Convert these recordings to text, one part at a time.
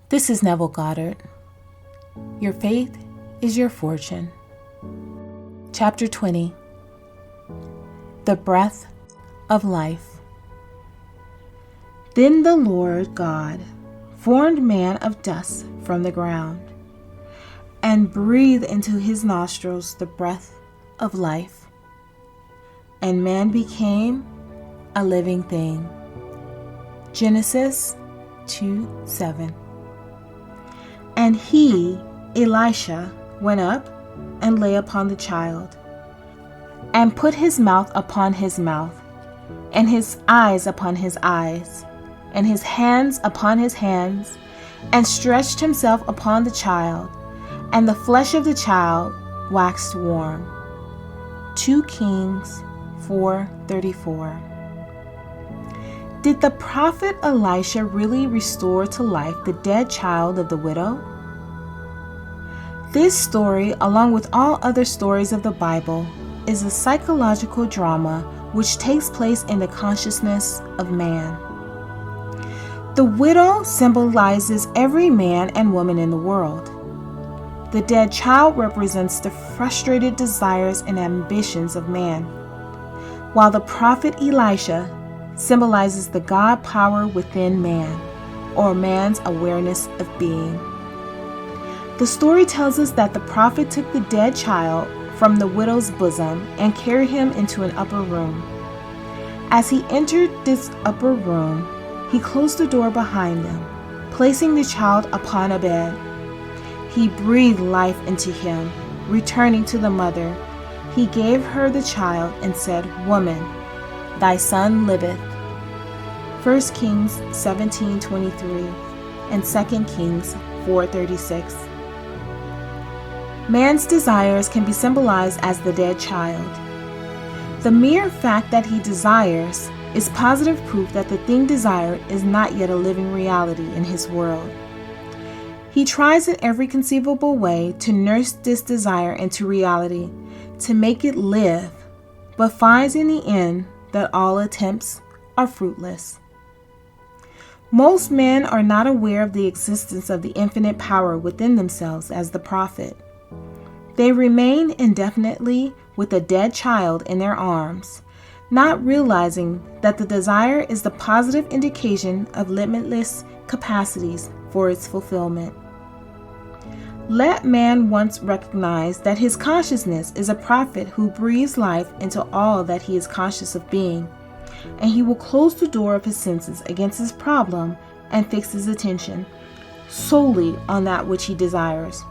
This is Neville Goddard. Your faith is your fortune. Chapter 20. The Breath of Life. Then the Lord God formed man of dust from the ground, and breathed into his nostrils the breath of life. And man became a living thing. Genesis 2:7. And he, Elisha, went up and lay upon the child, and put his mouth upon his mouth, and his eyes upon his eyes, and his hands upon his hands, and stretched himself upon the child, and the flesh of the child waxed warm. 2 Kings 4:34. Did the prophet Elisha really restore to life the dead child of the widow? This story, along with all other stories of the Bible, is a psychological drama which takes place in the consciousness of man. The widow symbolizes every man and woman in the world. The dead child represents the frustrated desires and ambitions of man, while the prophet Elisha symbolizes the God power within man, or man's awareness of being. The story tells us that the prophet took the dead child from the widow's bosom and carried him into an upper room. As he entered this upper room, he closed the door behind them, placing the child upon a bed. He breathed life into him. Returning to the mother, he gave her the child and said, "Woman, thy son liveth." 1 Kings 17:23 and 2 Kings 4:36. Man's desires can be symbolized as the dead child. The mere fact that he desires is positive proof that the thing desired is not yet a living reality in his world. He tries in every conceivable way to nurse this desire into reality, to make it live, but finds in the end that all attempts are fruitless. Most men are not aware of the existence of the infinite power within themselves as the prophet. They remain indefinitely with a dead child in their arms, not realizing that the desire is the positive indication of limitless capacities for its fulfillment. Let man once recognize that his consciousness is a prophet who breathes life into all that he is conscious of being, and he will close the door of his senses against his problem and fix his attention solely on that which he desires,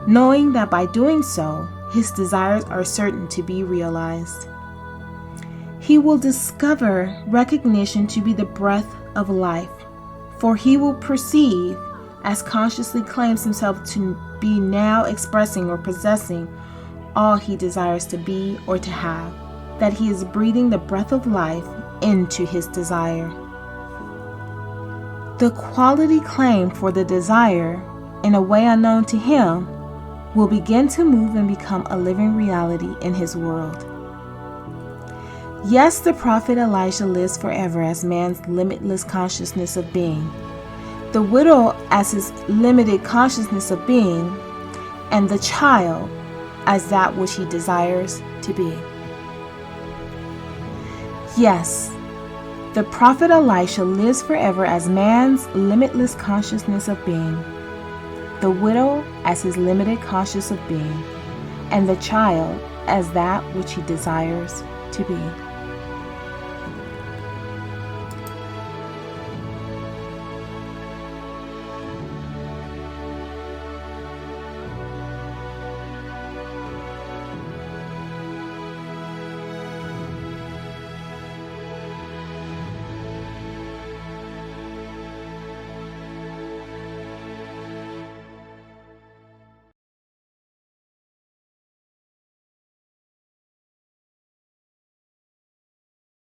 knowing that by doing so, his desires are certain to be realized. He will discover recognition to be the breath of life, for he will perceive, as consciously claims himself to be now expressing or possessing all he desires to be or to have, that he is breathing the breath of life into his desire. The quality claimed for the desire, in a way unknown to him, will begin to move and become a living reality in his world. Yes, the prophet Elisha lives forever as man's limitless consciousness of being, the widow as his limited consciousness of being, and the child as that which he desires to be. Yes, the prophet Elisha lives forever as man's limitless consciousness of being, the widow as his limited consciousness of being, and the child as that which he desires to be.